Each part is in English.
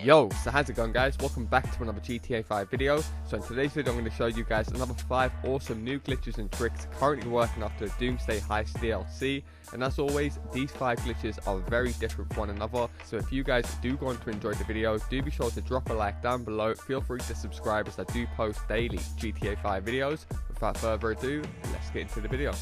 Yo, so how's it going guys? Welcome back to another GTA 5 video. So in today's video I'm going to show you guys another 5 awesome new glitches and tricks currently working after the Doomsday Heist DLC. And as always, these 5 glitches are very different from one another. So if you guys do go on to enjoy the video, do be sure to drop a like down below. Feel free to subscribe as I do post daily GTA 5 videos. Without further ado, let's get into the video.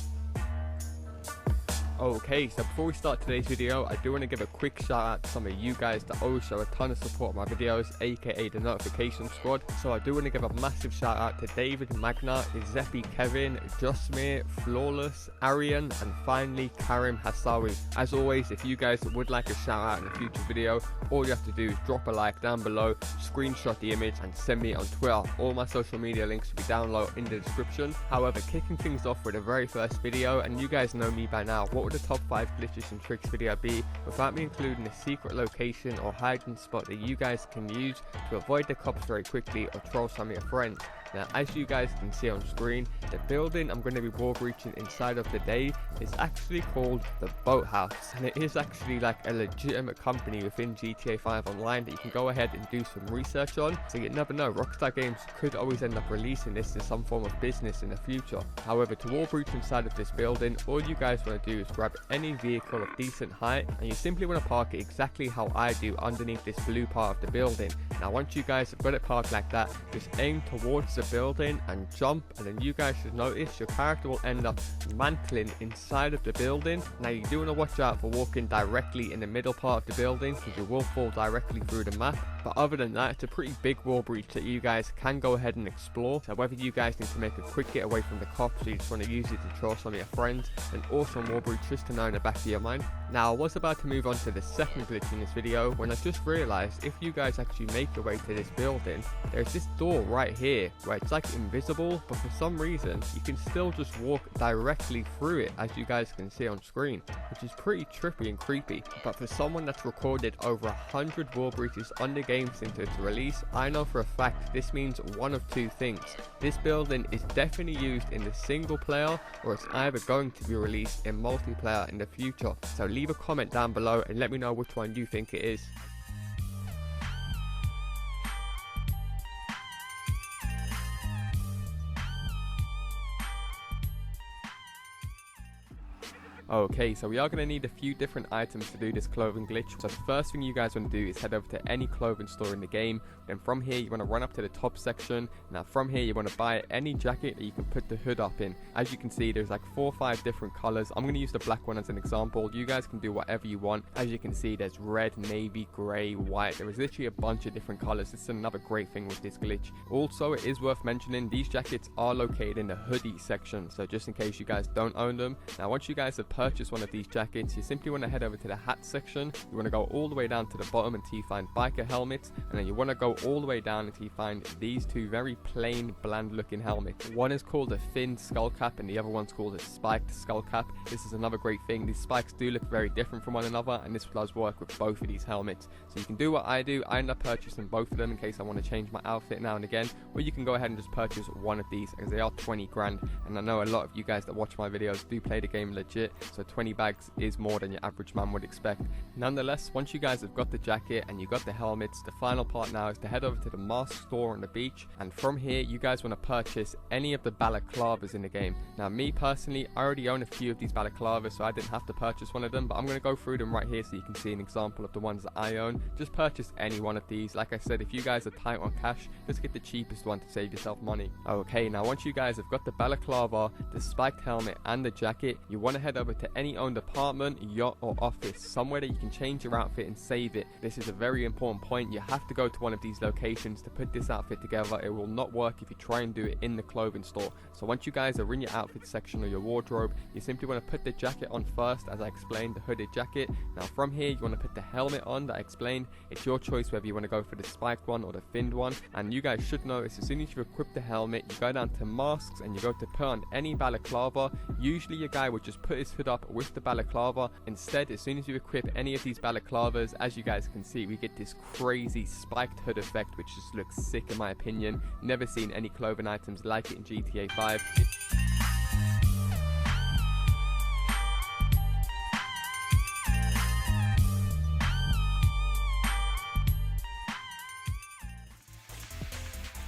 Okay, so before we start today's video, I do want to give a quick shout out to some of you guys that always show a ton of support on my videos, aka the notification squad. So I do want to give a massive shout out to David, Magna, Izepi, Kevin, Justmere, Flawless, Arian, and finally Karim Hassawi. As always, if you guys would like a shout out in a future video, all you have to do is drop a like down below, screenshot the image and send me it on Twitter. All my social media links will be down low in the description. However, kicking things off with the very first video, and you guys know me by now, what would the top 5 glitches and tricks video be without me including a secret location or hiding spot that you guys can use to avoid the cops very quickly or troll some of your friends. Now, as you guys can see on screen, the building I'm going to be wallbreaching inside of today is actually called the Boathouse, and it is actually like a legitimate company within GTA 5 Online that you can go ahead and do some research on. So you never know, Rockstar Games could always end up releasing this as some form of business in the future. However, to wallbreach inside of this building, all you guys want to do is grab any vehicle of decent height, and you simply want to park it exactly how I do underneath this blue part of the building. Now once you guys have got it parked like that, just aim towards the building and jump, and then you guys should notice your character will end up mantling inside of the building. Now you do want to watch out for walking directly in the middle part of the building because you will fall directly through the map. But other than that, it's a pretty big wall breach that you guys can go ahead and explore. So whether you guys need to make a quick get away from the cops or you just want to use it to troll some of your friends, an awesome wall breach just to know in the back of your mind. Now I was about to move on to the second glitch in this video when I just realized if you guys actually make your way to this building, there's this door right here where it's like invisible, but for some reason you can still just walk directly through it, as you guys can see on screen, which is pretty trippy and creepy. But for someone that's recorded over 100 wall breaches on the game since its release, I know for a fact this means one of two things. This building is definitely used in the single player, or it's either going to be released in multiplayer in the future. So leave a comment down below and let me know which one you think it is. Okay, so we are going to need a few different items to do this clothing glitch. So the first thing you guys want to do is head over to any clothing store in the game. Then from here you want to run up to the top section. Now from here you want to buy any jacket that you can put the hood up in. As you can see, there's like 4 or 5 different colors. I'm going to use the black one as an example. You guys can do whatever you want. As you can see, there's red, navy, gray, white. There is literally a bunch of different colors. This is another great thing with this glitch. Also, it is worth mentioning these jackets are located in the hoodie section, so just in case you guys don't own them. Now once you guys have purchase one of these jackets, you simply want to head over to the hat section. You want to go all the way down to the bottom until you find biker helmets, and then you want to go all the way down until you find these 2 very plain, bland looking helmets. One is called a thin skull cap and the other one's called a spiked skull cap. This is another great thing. These spikes do look very different from one another, and this does work with both of these helmets. So you can do what I do. I end up purchasing both of them in case I want to change my outfit now and again, or you can go ahead and just purchase one of these as they are 20 grand, and I know a lot of you guys that watch my videos do play the game legit, so 20 bags is more than your average man would expect. Nonetheless, once you guys have got the jacket and you got the helmets, the final part now is to head over to the mask store on the beach, and from here you guys want to purchase any of the balaclavas in the game. Now me personally, I already own a few of these balaclavas, so I didn't have to purchase one of them, but I'm going to go through them right here so you can see an example of the ones that I own. Just purchase any one of these. Like I said, if you guys are tight on cash, just get the cheapest one to save yourself money. Okay, now once you guys have got the balaclava, the spiked helmet and the jacket, you want to head over to any owned apartment, yacht or office, somewhere that you can change your outfit and save it. This is a very important point. You have to go to one of these locations to put this outfit together. It will not work if you try and do it in the clothing store. So once you guys are in your outfit section or your wardrobe, you simply want to put the jacket on first, as I explained, the hooded jacket. Now from here you want to put the helmet on that I explained. It's your choice whether you want to go for the spiked one or the thinned one, and you guys should notice as soon as you equip the helmet, you go down to masks and you go to put on any balaclava. Usually your guy would just put his hood up with the balaclava. Instead, as soon as you equip any of these balaclavas, as you guys can see, we get this crazy spiked hood effect, which just looks sick in my opinion. Never seen any clothing items like it in GTA 5.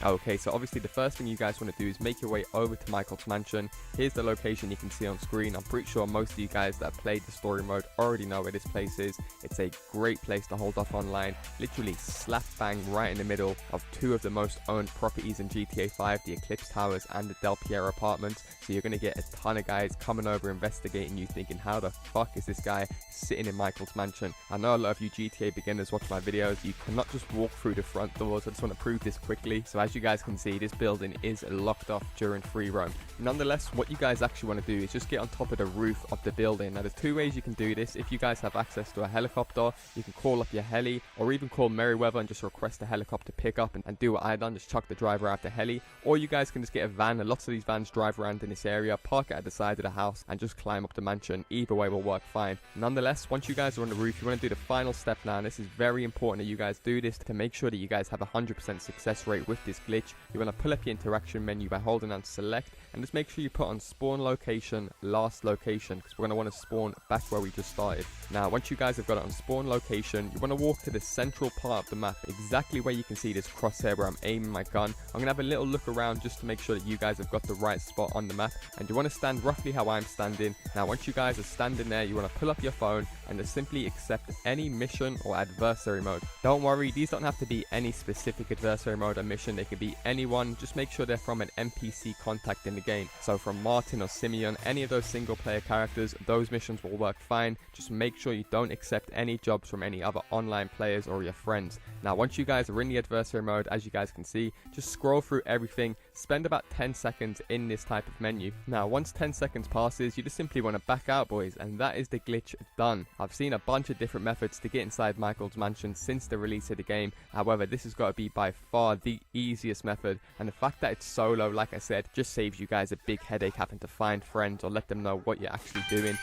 Okay, so obviously the first thing you guys want to do is make your way over to Michael's mansion. Here's the location you can see on screen. I'm pretty sure most of you guys that have played the story mode already know where this place is. It's a great place to hold off online, literally slap bang right in the middle of two of the most owned properties in GTA 5, the Eclipse Towers and the Del Piero apartments. So you're going to get a ton of guys coming over investigating you, thinking, how the fuck is this guy sitting in Michael's mansion? I know a lot of you GTA beginners watch my videos. You cannot just walk through the front doors. I just want to prove this quickly. So as you guys can see, this building is locked off during free roam. Nonetheless, what you guys actually want to do is just get on top of the roof of the building. Now there's two ways you can do this. If you guys have access to a helicopter, you can call up your heli, or even call Merryweather and just request a helicopter pickup and do what I done, just chuck the driver out the heli. Or you guys can just get a van, and lots of these vans drive around in this area, park it at the side of the house and just climb up the mansion. Either way will work fine. Nonetheless, once you guys are on the roof, you want to do the final step now, and this is very important that you guys do this to make sure that you guys have a 100% success rate with this glitch. You want to pull up your interaction menu by holding on select, and just make sure you put on spawn location, last location, because we're going to want to spawn back where we just started. Now once you guys have got it on spawn location, you want to walk to the central part of the map, exactly where you can see this crosshair where I'm aiming my gun. I'm going to have a little look around just to make sure that you guys have got the right spot on the map, and you want to stand roughly how I'm standing. Now once you guys are standing there, you want to pull up your phone and just simply accept any mission or adversary mode. Don't worry, these don't have to be any specific adversary mode or mission. They could be anyone. Just make sure they're from an NPC contact in the game. So from Martin or Simeon, any of those single player characters, those missions will work fine. Just make sure you don't accept any jobs from any other online players or your friends. Now once you guys are in the adversary mode, as you guys can see, just scroll through everything, spend about 10 seconds in this type of menu. Now once 10 seconds passes, you just simply want to back out, boys, and that is the glitch done. I've seen a bunch of different methods to get inside Michael's mansion since the release of the game. However, this has got to be by far the easiest method, and the fact that it's solo, like I said, just saves you guys a big headache having to find friends or let them know what you're actually doing.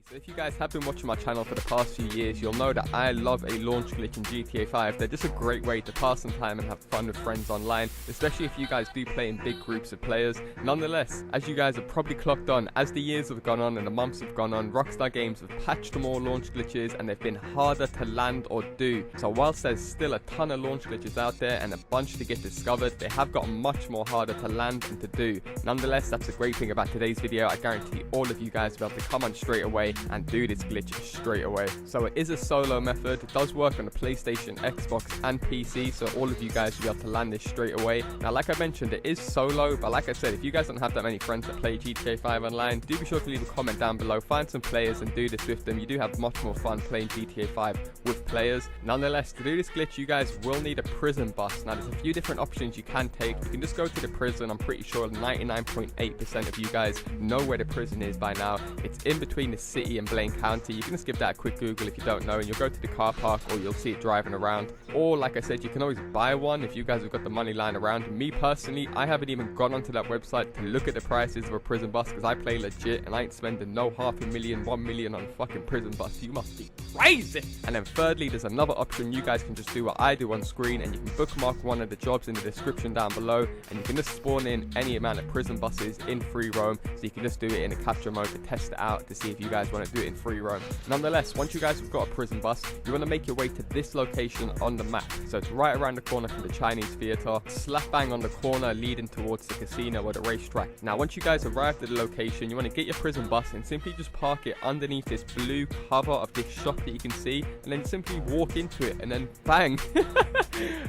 So if you guys have been watching my channel for the past few years, you'll know that I love a launch glitch in GTA 5. They're just a great way to pass some time and have fun with friends online, especially if you guys do play in big groups of players. Nonetheless, as you guys have probably clocked on, as the years have gone on and the months have gone on, Rockstar Games have patched more launch glitches and they've been harder to land or do. So whilst there's still a ton of launch glitches out there and a bunch to get discovered, they have gotten much more harder to land and to do. Nonetheless, that's the great thing about today's video. I guarantee all of you guys will be able to come on straight away and do this glitch straight away. So it is a solo method. It does work on the PlayStation, Xbox and PC, so all of you guys will be able to land this straight away. Now like I mentioned, it is solo, but like I said, if you guys don't have that many friends that play GTA 5 online, do be sure to leave a comment down below, find some players and do this with them. You do have much more fun playing GTA 5 with players. Nonetheless, to do this glitch, you guys will need a prison bus. Now there's a few different options you can take. You can just go to the prison. I'm pretty sure 99.8% of you guys know where the prison is by now. It's in between the city and Blaine County. You can just give that a quick Google if you don't know, and you'll go to the car park or you'll see it driving around. Or like I said, you can always buy one if you guys have got the money lying around. Me personally, I haven't even gone onto that website to look at the prices of a prison bus because I play legit and I ain't spending no $500,000, $1 million on a fucking prison bus. You must be crazy. And then thirdly, there's another option. You guys can just do what I do on screen, and you can bookmark one of the jobs in the description down below, and you can just spawn in any amount of prison buses in free roam. So you can just do it in a capture mode to test it out to see if you guys want to do it in free roam. Nonetheless, once you guys have got a prison bus, you want to make your way to this location on the map. So it's right around the corner from the Chinese theater, slap bang on the corner leading towards the casino or the racetrack. Now once you guys arrive at the location, you want to get your prison bus and simply just park it underneath this blue cover of this shop that you can see, and then simply walk into it, and then bang.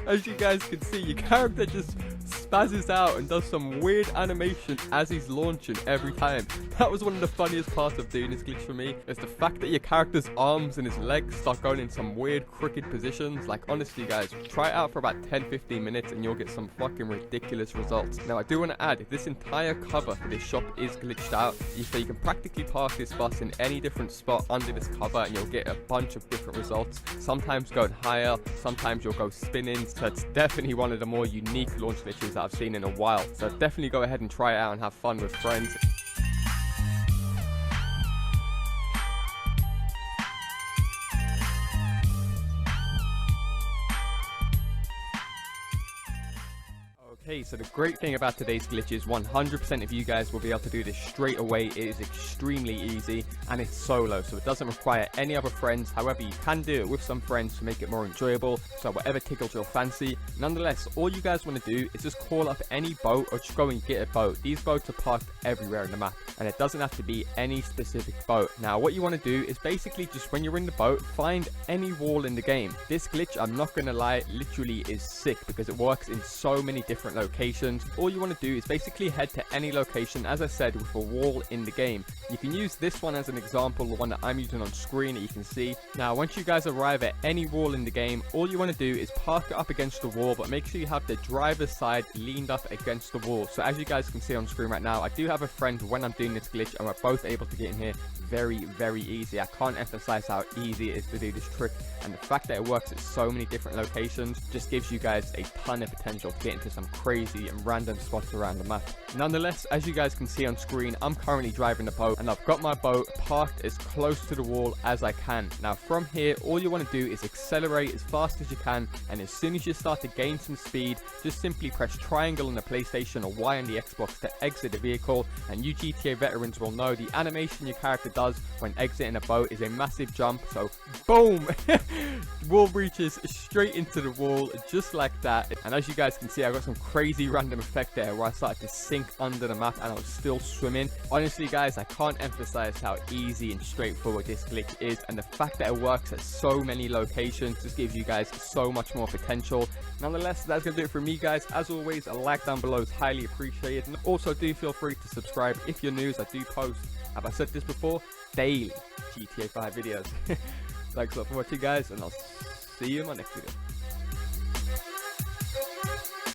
As you guys can see, your character just spazzes out and does some weird animation as he's launching every time. That was one of the funniest parts of doing this glitch for me, is the fact that your character's arms and his legs start going in some weird crooked positions. Like honestly guys, try it out for about 10-15 minutes and you'll get some fucking ridiculous results. Now I do want to add, this entire cover for this shop is glitched out, so you can practically park this bus in any different spot under this cover and you'll get a bunch of different results. Sometimes going higher, sometimes you'll go spinning. So it's definitely one of the more unique launch glitches that I've seen in a while. So definitely go ahead and try it out and have fun with friends. Okay, so the great thing about today's glitch is 100% of you guys will be able to do this straight away. It is extremely easy and it's solo, so it doesn't require any other friends. However, you can do it with some friends to make it more enjoyable, so whatever tickles your fancy. Nonetheless, all you guys want to do is just call up any boat or just go and get a boat. These boats are parked everywhere in the map and it doesn't have to be any specific boat. Now what you want to do is basically just when you're in the boat, find any wall in the game. This glitch, I'm not gonna lie, literally is sick because it works in so many different locations. All you want to do is basically head to any location, as I said, with a wall in the game. You can use this one as an example, the one that I'm using on screen that you can see. Now once you guys arrive at any wall in the game, all you want to do is park it up against the wall, but make sure you have the driver's side leaned up against the wall. So as you guys can see on screen right now, I do have a friend when I'm doing this glitch and we're both able to get in here very easy. I can't emphasize how easy it is to do this trick, and the fact that it works at so many different locations just gives you guys a ton of potential to get into some crazy and random spots around the map. Nonetheless, as you guys can see on screen, I'm currently driving the boat and I've got my boat parked as close to the wall as I can. Now from here, all you want to do is accelerate as fast as you can, and as soon as you start to gain some speed, just simply press triangle on the PlayStation or Y on the Xbox to exit the vehicle. And you GTA veterans will know the animation your character does when exiting a boat is a massive jump. So boom, wall breaches straight into the wall just like that. And as you guys can see, I got some crazy random effect there where I started to sink under the map and I was still swimming. Honestly guys, I can't emphasize how easy and straightforward this glitch is, and the fact that it works at so many locations just gives you guys so much more potential. Nonetheless, that's gonna do it for me guys. As always, a like down below is highly appreciated, and also do feel free to subscribe if you're new, as I do post, have I said this before, daily GTA 5 videos. Thanks a lot for watching guys, and I'll see you in my next video.